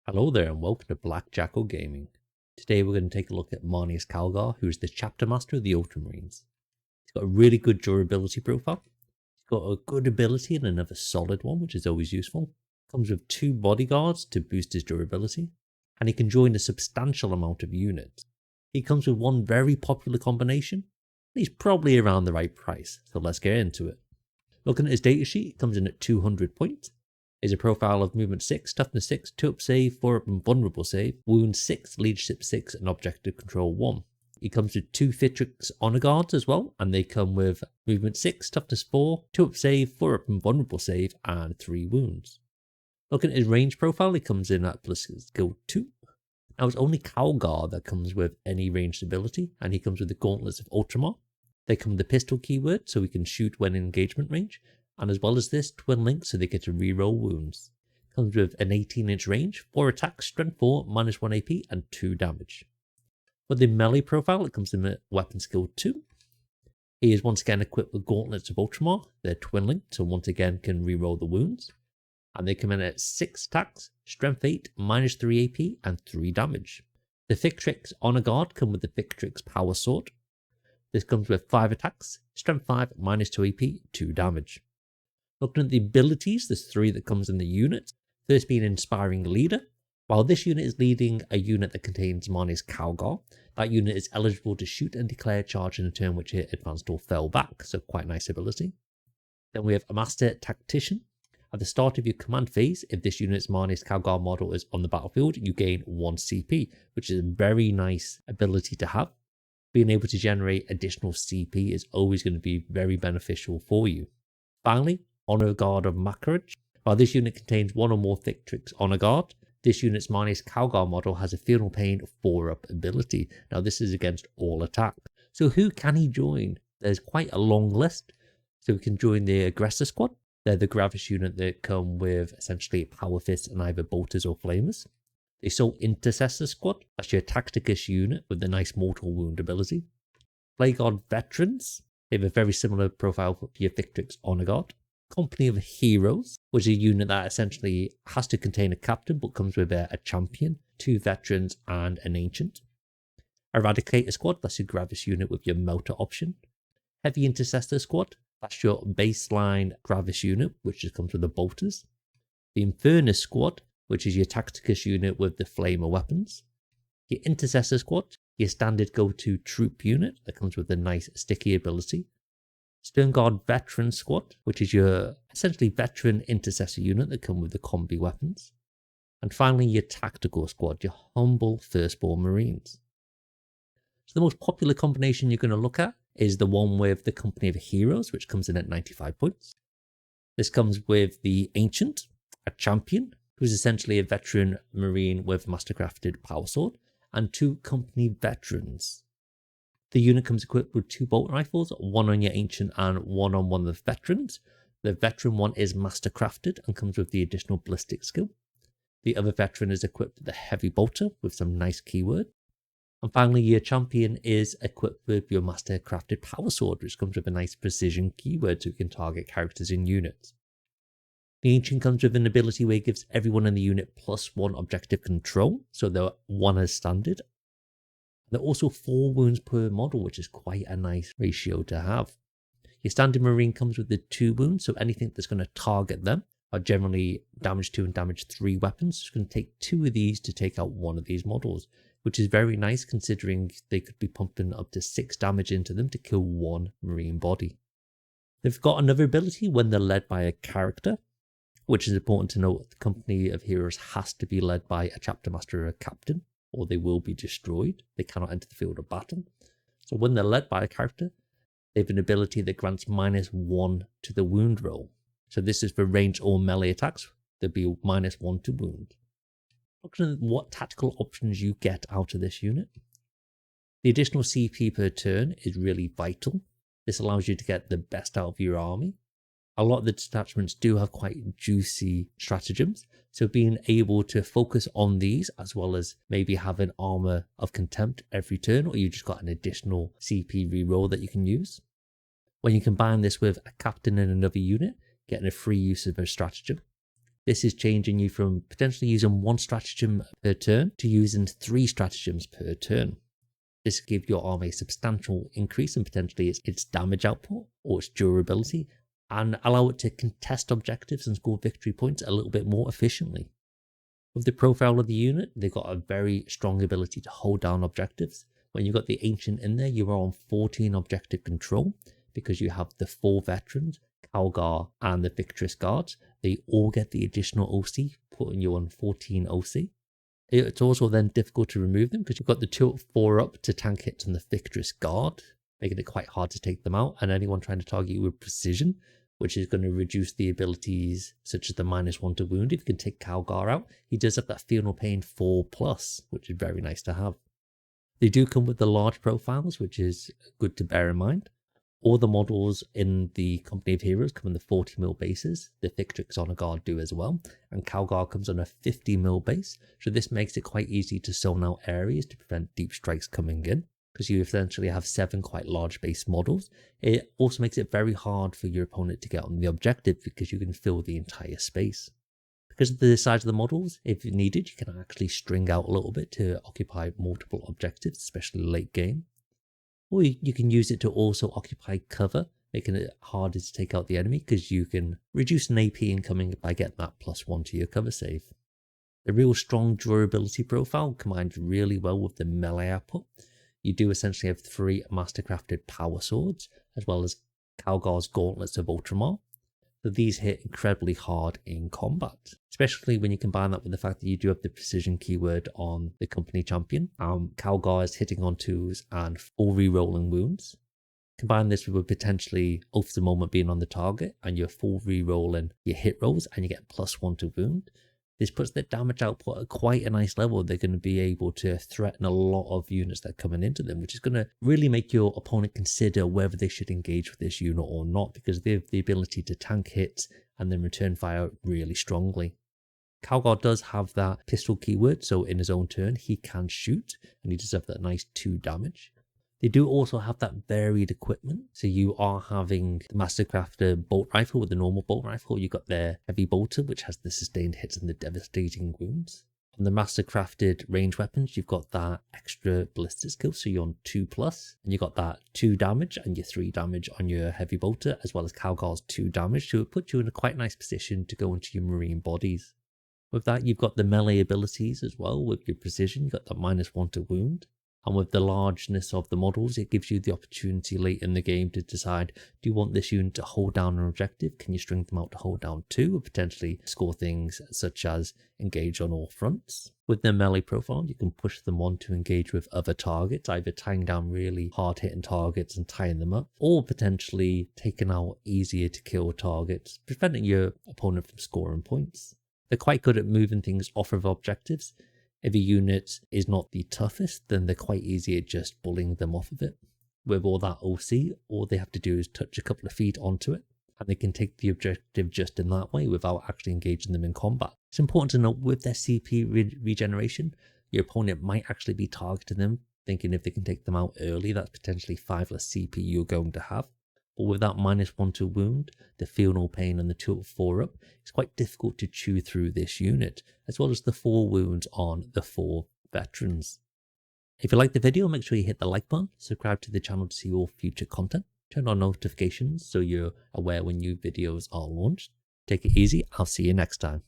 Hello there and welcome to Black Jackal Gaming. Today we're going to take a look at Marnius Calgar, who is the Chapter Master of the Ultramarines. He's got a really good durability profile. He's got a good ability and another solid one, which is always useful. Comes with 2 bodyguards to boost his durability, and he can join a substantial amount of units. He comes with one very popular combination, and he's probably around the right price, so let's get into it. Looking at his datasheet, it comes in at 200 points. Is a profile of movement 6, toughness 6, 2-up save, 4-up and vulnerable save, wound 6, leadership 6, and objective control 1. He comes with 2 Victrix honor guards as well, and they come with movement 6, toughness 4, 2-up save, 4-up and vulnerable save, and 3 wounds. Looking at his range profile, he comes in at plus skill 2. Now it's only Calgar that comes with any ranged ability, and he comes with the gauntlets of Ultramar. They come with the pistol keyword, so he can shoot when in engagement range. And as well as this, twin link so they get to reroll wounds. Comes with an 18-inch range, 4 attacks, strength 4, -1 AP, and 2 damage. For the melee profile, it comes in at weapon skill 2. He is once again equipped with gauntlets of Ultramar. They're twin linked, so once again can reroll the wounds. And they come in at 6 attacks, strength 8, -3 AP, and 3 damage. The Victrix honor guard come with the Victrix power sword. This comes with 5 attacks, strength 5, -2 AP, 2 damage. Looking at the abilities, there's 3 that comes in the unit. First being Inspiring Leader. While this unit is leading a unit that contains Marnius Calgar, that unit is eligible to shoot and declare charge in a turn which it advanced or fell back, so quite nice ability. Then we have a Master Tactician. At the start of your command phase, if this unit's Marnius Calgar model is on the battlefield, you gain 1 CP, which is a very nice ability to have. Being able to generate additional CP is always going to be very beneficial for you. Finally, Honor Guard of Makaraj. While this unit contains 1 or more Victrix Honor Guard, this unit's Marnius Calgar model has a Fearful Pain 4-up ability. Now this is against all attack. So who can he join? There's quite a long list. So we can join the Aggressor Squad. They're the Gravis unit that come with essentially Power Fists and either Bolters or Flamers. The Assault Intercessor Squad. That's your Tacticus unit with the nice Mortal Wound ability. Plague Guard Veterans. They have a very similar profile to your Victrix Honor Guard. Company of Heroes, which is a unit that essentially has to contain a captain but comes with a champion, 2 veterans, and an ancient. Eradicator Squad, that's your Gravis unit with your Melter option. Heavy Intercessor Squad, that's your baseline Gravis unit, which just comes with the bolters. The Infernus Squad, which is your Tacticus unit with the Flamer weapons. Your Intercessor Squad, your standard go-to troop unit that comes with a nice sticky ability. Sternguard Veteran Squad, which is your essentially veteran intercessor unit that come with the combi weapons. And finally, your Tactical Squad, your humble firstborn Marines. So the most popular combination you're going to look at is the one with the Company of Heroes, which comes in at 95 points. This comes with the Ancient, a champion, who's essentially a veteran Marine with mastercrafted power sword, and 2 company veterans. The unit comes equipped with 2 bolt rifles, 1 on your Ancient and 1 on one of the veterans. The veteran one is mastercrafted and comes with the additional ballistic skill. The other veteran is equipped with a heavy bolter with some nice keyword. And finally, your champion is equipped with your mastercrafted power sword, which comes with a nice precision keyword so you can target characters in units. The Ancient comes with an ability where it gives everyone in the unit +1 objective control, so they're 1 as standard. There are also 4 wounds per model, which is quite a nice ratio to have. Your standard Marine comes with the 2 wounds, so anything that's going to target them are generally damage 2 and damage 3 weapons. So it's going to take 2 of these to take out 1 of these models, which is very nice considering they could be pumping up to 6 damage into them to kill 1 Marine body. They've got another ability when they're led by a character, which is important to note. The Company of Heroes has to be led by a Chapter Master or a Captain, or they will be destroyed. They cannot enter the field of battle. So when they're led by a character, they have an ability that grants -1 to the wound roll. So this is for ranged or melee attacks. There'll be -1 to wound. Looking at what tactical options you get out of this unit. The additional CP per turn is really vital. This allows you to get the best out of your army. A lot of the detachments do have quite juicy stratagems, so being able to focus on these as well as maybe have an armor of contempt every turn, or you just got an additional CP reroll that you can use. When you combine this with a captain in another unit, getting a free use of a stratagem. This is changing you from potentially using 1 stratagem per turn to using 3 stratagems per turn. This will give your army a substantial increase in potentially its damage output or its durability, and allow it to contest objectives and score victory points a little bit more efficiently. With the profile of the unit, they've got a very strong ability to hold down objectives. When you've got the Ancient in there, you are on 14 objective control because you have the 4 veterans, Calgar and the Victrix guards. They all get the additional OC, putting you on 14 OC. It's also then difficult to remove them because you've got the 2/4 up to tank hits on the Victrix guard, making it quite hard to take them out, and anyone trying to target you with precision, which is going to reduce the abilities such as the -1 to wound. If you can take Calgar out, he does have that Feel No Pain 4+, which is very nice to have. They do come with the large profiles, which is good to bear in mind. All the models in the Company of Heroes come in the 40mm bases. The Victrix Honor Guard do as well. And Calgar comes on a 50mm base. So this makes it quite easy to zone out areas to prevent deep strikes coming in, because you essentially have 7 quite large base models. It also makes it very hard for your opponent to get on the objective because you can fill the entire space. Because of the size of the models, if needed, you can actually string out a little bit to occupy multiple objectives, especially late game. Or you can use it to also occupy cover, making it harder to take out the enemy because you can reduce an AP incoming by getting that +1 to your cover save. The real strong durability profile combines really well with the melee output. You do essentially have 3 mastercrafted power swords, as well as Calgar's gauntlets of Ultramar. So these hit incredibly hard in combat, especially when you combine that with the fact that you do have the precision keyword on the company champion. Calgar is hitting on 2s and full re-rolling wounds. Combine this with potentially Oath of the Moment being on the target, and you're full re-rolling your hit rolls, and you get +1 to wound. This puts their damage output at quite a nice level. They're going to be able to threaten a lot of units that are coming into them, which is going to really make your opponent consider whether they should engage with this unit or not, because they have the ability to tank hits and then return fire really strongly. Calgar does have that pistol keyword, so in his own turn he can shoot, and he does have that nice 2 damage. They do also have that varied equipment. So you are having the Mastercrafted bolt rifle with the normal bolt rifle. You've got their heavy bolter, which has the sustained hits and the devastating wounds. On the Mastercrafted range weapons, you've got that extra ballistic skill. So you're on 2+, and you've got that 2 damage and your 3 damage on your heavy bolter, as well as Calgar's 2 damage. So it puts you in a quite nice position to go into your marine bodies. With that, you've got the melee abilities as well. With your precision, you've got that -1 to wound. And with the largeness of the models, it gives you the opportunity late in the game to decide, do you want this unit to hold down an objective? Can you string them out to hold down 2, or potentially score things such as engage on all fronts? With the melee profile, you can push them on to engage with other targets, either tying down really hard-hitting targets and tying them up, or potentially taking out easier to kill targets, preventing your opponent from scoring points. They're quite good at moving things off of objectives. If a unit is not the toughest, then they're quite easy at just bullying them off of it. With all that OC, all they have to do is touch a couple of feet onto it, and they can take the objective just in that way without actually engaging them in combat. It's important to note with their CP regeneration, your opponent might actually be targeting them, thinking if they can take them out early, that's potentially 5 less CP you're going to have. But with that -1 to wound, the Feel No Pain and the 2/4 up, it's quite difficult to chew through this unit, as well as the 4 wounds on the 4 veterans. If you like the video, make sure you hit the like button, subscribe to the channel to see all future content, turn on notifications so you're aware when new videos are launched. Take it easy, I'll see you next time.